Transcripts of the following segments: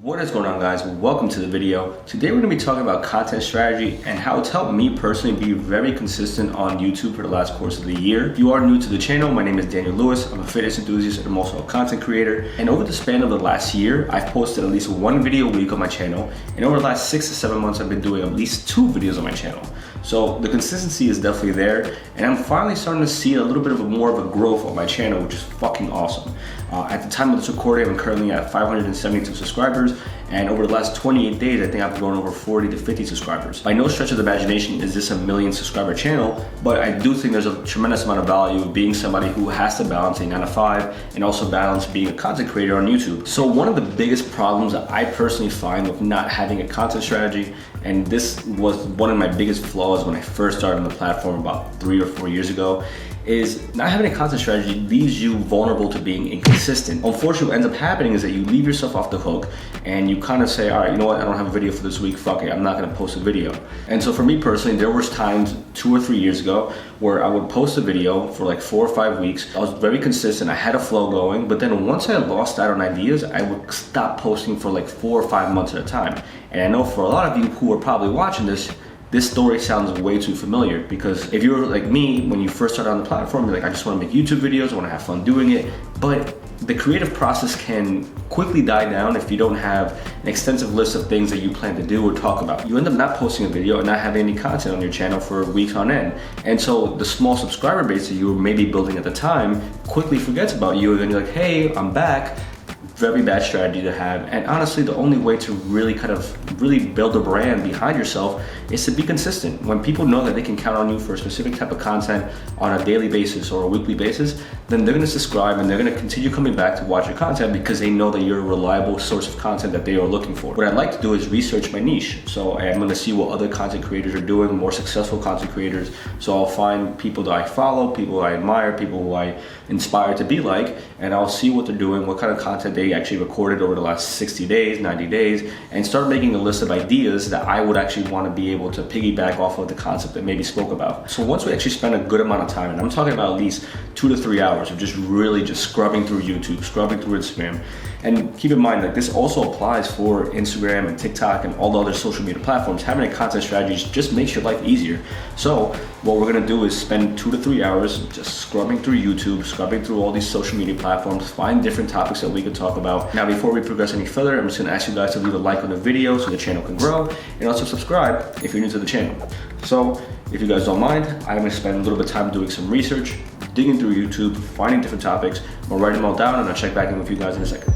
What is going on, guys? Welcome to the video. Today we're going to be talking about content strategy and how it's helped me personally be very consistent on YouTube for the last course of the year. If you are new to the channel, my name is Daniel Lewis. I'm a fitness enthusiast and I'm also a content creator. And over the span of the last year, I've posted at least one video a week on my channel. And over the last 6 to 7 months, I've been doing at least 2 videos on my channel. So the consistency is definitely there. And I'm finally starting to see a little bit of more of a growth on my channel, which is fucking awesome. At the time of this recording, I'm currently at 572 subscribers. And over the last 28 days, I think I've grown over 40 to 50 subscribers. By no stretch of the imagination is this a 1 million subscriber channel, but I do think there's a tremendous amount of value of being somebody who has to balance a 9 to 5 and also balance being a content creator on YouTube. So one of the biggest problems that I personally find with not having a content strategy, and this was one of my biggest flaws when I first started on the platform about 3 or 4 years ago, is not having a content strategy leaves you vulnerable to being inconsistent. Unfortunately, what ends up happening is that you leave yourself off the hook and you kind of say, all right, you know what, I don't have a video for this week, fuck it, I'm not gonna post a video. And so for me personally, there was times 2 or 3 years ago where I would post a video for like 4 or 5 weeks. I was very consistent, I had a flow going, but then once I lost out on ideas, I would stop posting for like 4 or 5 months at a time. And I know for a lot of you who are probably watching this story sounds way too familiar, because if you're like me, when you first started on the platform, you're like, I just want to make YouTube videos, I want to have fun doing it. But the creative process can quickly die down if you don't have an extensive list of things that you plan to do or talk about. You end up not posting a video and not having any content on your channel for weeks on end. And so the small subscriber base that you were maybe building at the time quickly forgets about you, and then you're like, hey, I'm back. Very bad strategy to have. And honestly, the only way to really build a brand behind yourself is to be consistent. When people know that they can count on you for a specific type of content on a daily basis or a weekly basis, then they're gonna subscribe and they're gonna continue coming back to watch your content because they know that you're a reliable source of content that they are looking for. What I'd like to do is research my niche. So I'm gonna see what other content creators are doing, more successful content creators. So I'll find people that I follow, people I admire, people who I inspire to be like, and I'll see what they're doing, what kind of content they actually recorded over the last 60 days, 90 days, and start making a list of ideas that I would actually want to be able to piggyback off of the concept that maybe spoke about. So once we actually spend a good amount of time, and I'm talking about at least 2 to 3 hours of just scrubbing through YouTube, scrubbing through Instagram. And keep in mind that this also applies for Instagram and TikTok and all the other social media platforms. Having a content strategy just makes your life easier. So what we're gonna do is spend 2 to 3 hours just scrubbing through YouTube, scrubbing through all these social media platforms, find different topics that we can talk about. Now, before we progress any further, I'm just gonna ask you guys to leave a like on the video so the channel can grow, and also subscribe if you're new to the channel. So if you guys don't mind, I'm gonna spend a little bit of time doing some research, digging through YouTube, finding different topics. I'll write them all down and I'll check back in with you guys in a second.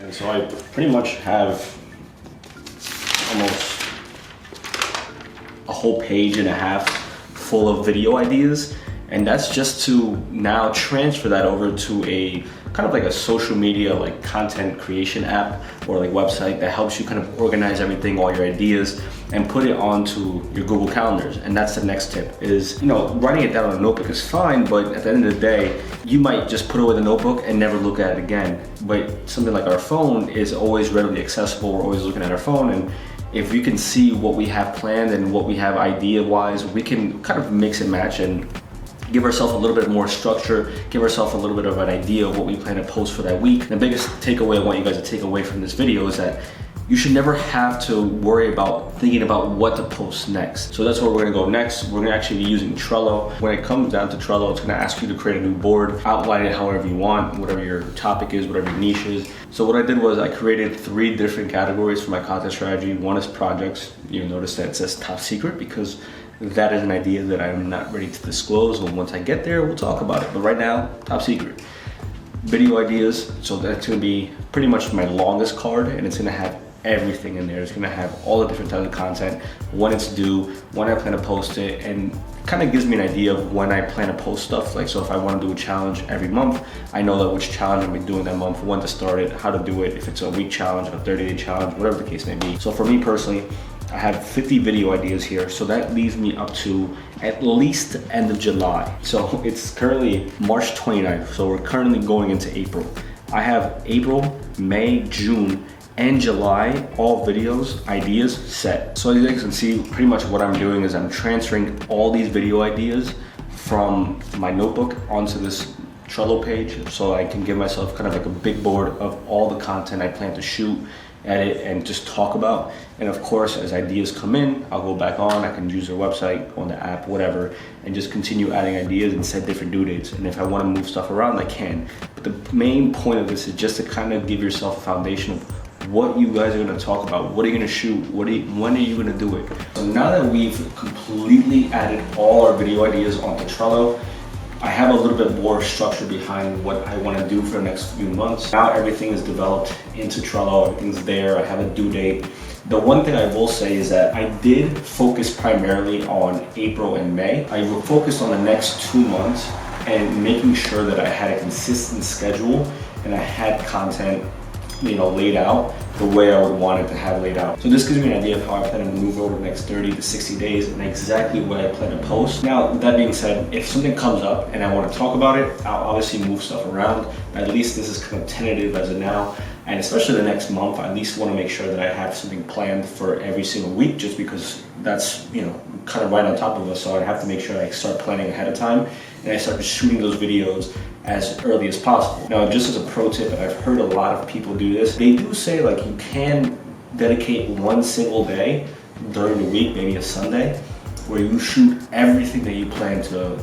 So I pretty much have almost a whole page and a half full of video ideas, and that's just to now transfer that over to a kind of like a social media like content creation app or like website that helps you kind of organize everything, all your ideas, and put it onto your Google Calendars. And that's the next tip is, writing it down on a notebook is fine, but at the end of the day, you might just put away the notebook and never look at it again. But something like our phone is always readily accessible. We're always looking at our phone, and if we can see what we have planned and what we have idea-wise, we can kind of mix and match and give ourselves a little bit more structure, give ourselves a little bit of an idea of what we plan to post for that week. The biggest takeaway I want you guys to take away from this video is that you should never have to worry about thinking about what to post next. So that's where we're gonna go next. We're gonna actually be using Trello. When it comes down to Trello, it's gonna ask you to create a new board, outline it however you want, whatever your topic is, whatever your niche is. So what I did was I created 3 different categories for my content strategy. One is projects. You'll notice that it says top secret because that is an idea that I'm not ready to disclose, and once I get there, we'll talk about it. But right now, top secret. Video ideas, so that's gonna be pretty much my longest card, and it's gonna have everything in there. It's gonna have all the different types of content, when it's due, when I plan to post it, and kind of gives me an idea of when I plan to post stuff. Like, so if I want to do a challenge every month, I know that which challenge I'm gonna be doing that month, when to start it, how to do it, if it's a week challenge, a 30-day challenge, whatever the case may be. So for me personally, I have 50 video ideas here, so that leaves me up to at least the end of July. So it's currently March 29th, so we're currently going into April. I have April, May, June, and July, all videos, ideas set. So as you guys can see, pretty much what I'm doing is I'm transferring all these video ideas from my notebook onto this Trello page, so I can give myself kind of like a big board of all the content I plan to shoot, edit, and just talk about. And of course, as ideas come in, I'll go back on, I can use their website, go on the app, whatever, and just continue adding ideas and set different due dates. And if I want to move stuff around, I can. But the main point of this is just to kind of give yourself a foundation of what you guys are going to talk about, what are you going to shoot, when are you going to do it. So now that we've completely added all our video ideas onto Trello, I have a little bit more structure behind what I want to do for the next few months. Now everything is developed into Trello, everything's there, I have a due date. The one thing I will say is that I did focus primarily on April and May. I focused on the next 2 months and making sure that I had a consistent schedule and I had content, laid out the way I would want it to have laid out. So this gives me an idea of how I plan to move over the next 30 to 60 days and exactly what I plan to post. Now, that being said, if something comes up and I want to talk about it, I'll obviously move stuff around. At least this is kind of tentative as of now. And especially the next month, I at least want to make sure that I have something planned for every single week, just because that's, kind of right on top of us. So I have to make sure I start planning ahead of time and I start shooting those videos as early as possible. Now, just as a pro tip, and I've heard a lot of people do this, they do say like you can dedicate one single day during the week, maybe a Sunday, where you shoot everything that you plan to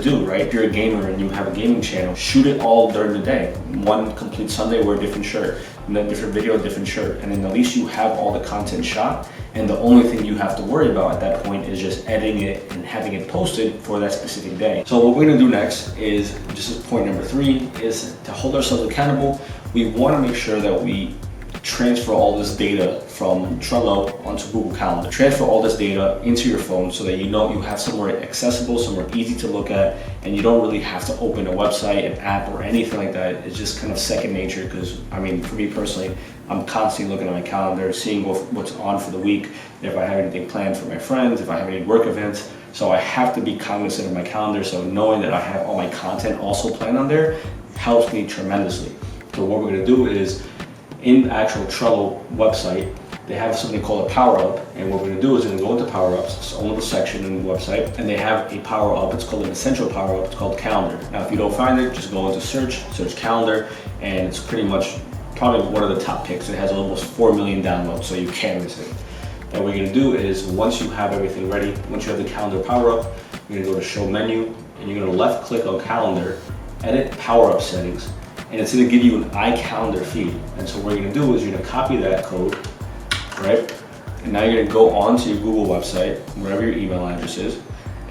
do, right? If you're a gamer and you have a gaming channel, shoot it all during the day. One complete Sunday, wear a different shirt, and then different video, different shirt. And then at least you have all the content shot. And the only thing you have to worry about at that point is just editing it and having it posted for that specific day. So what we're gonna do next is, just as point number 3, is to hold ourselves accountable. We wanna make sure that we transfer all this data from Trello onto Google Calendar. Transfer all this data into your phone so that you have somewhere accessible, somewhere easy to look at, and you don't really have to open a website, an app, or anything like that. It's just kind of second nature because, for me personally, I'm constantly looking at my calendar, seeing what's on for the week, if I have anything planned for my friends, if I have any work events. So I have to be cognizant of my calendar, so knowing that I have all my content also planned on there helps me tremendously. So what we're gonna do is, in the actual Trello website, they have something called a power up, and what we're gonna do is we're gonna go into power ups, it's a little section in the website, and they have a power up, it's called an essential power up, it's called calendar. Now if you don't find it, just go into search calendar, and it's pretty much probably one of the top picks. It has almost 4 million downloads, so you can't miss it. And what you're gonna do is, once you have everything ready, once you have the calendar power up, you're gonna go to show menu, and you're gonna left click on calendar, edit power up settings, and it's gonna give you an iCalendar feed. And so what you're gonna do is you're gonna copy that code, right? And now you're gonna go onto your Google website, wherever your email address is,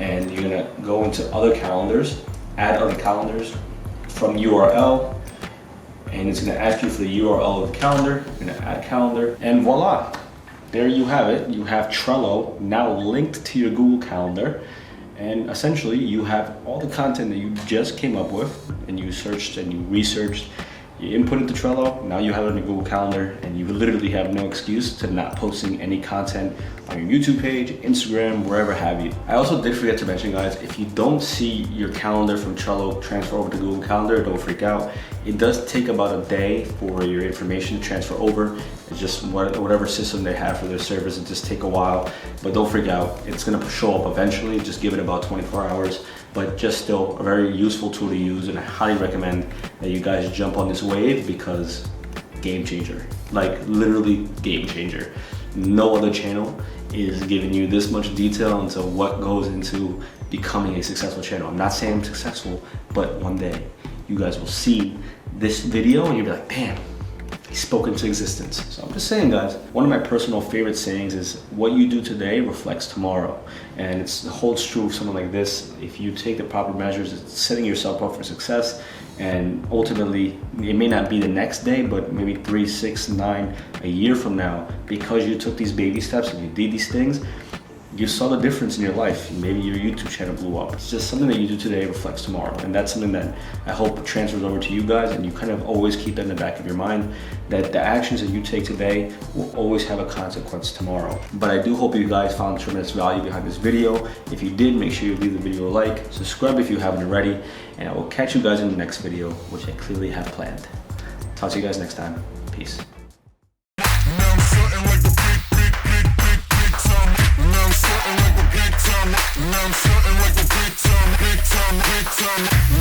and you're gonna go into other calendars, add other calendars from URL, and it's gonna ask you for the URL of the calendar. You're gonna add calendar, and voila, there you have it. You have Trello now linked to your Google Calendar, and essentially you have all the content that you just came up with, and you searched and you researched, you input it to Trello, now you have it on your Google Calendar, and you literally have no excuse to not posting any content on your YouTube page, Instagram, wherever have you. I also did forget to mention, guys, if you don't see your calendar from Trello transfer over to Google Calendar, don't freak out. It does take about a day for your information to transfer over. It's just whatever system they have for their servers, it just take a while, but don't freak out. It's gonna show up eventually, just give it about 24 hours, but just still a very useful tool to use, and I highly recommend that you guys jump on this wave because game changer, like literally game changer. No other channel is giving you this much detail into what goes into becoming a successful channel. I'm not saying I'm successful, but one day you guys will see this video and you'll be like, damn, he spoke into existence. So I'm just saying, guys, one of my personal favorite sayings is what you do today reflects tomorrow. And it holds true of something like this. If you take the proper measures, it's setting yourself up for success. And ultimately, it may not be the next day, but maybe 3, 6, 9, a year from now, because you took these baby steps and you did these things, you saw the difference in your life. Maybe your YouTube channel blew up. It's just something that you do today reflects tomorrow. And that's something that I hope transfers over to you guys, and you kind of always keep that in the back of your mind, that the actions that you take today will always have a consequence tomorrow. But I do hope you guys found tremendous value behind this video. If you did, make sure you leave the video a like, subscribe if you haven't already, and I will catch you guys in the next video, which I clearly have planned. Talk to you guys next time. Peace. 10.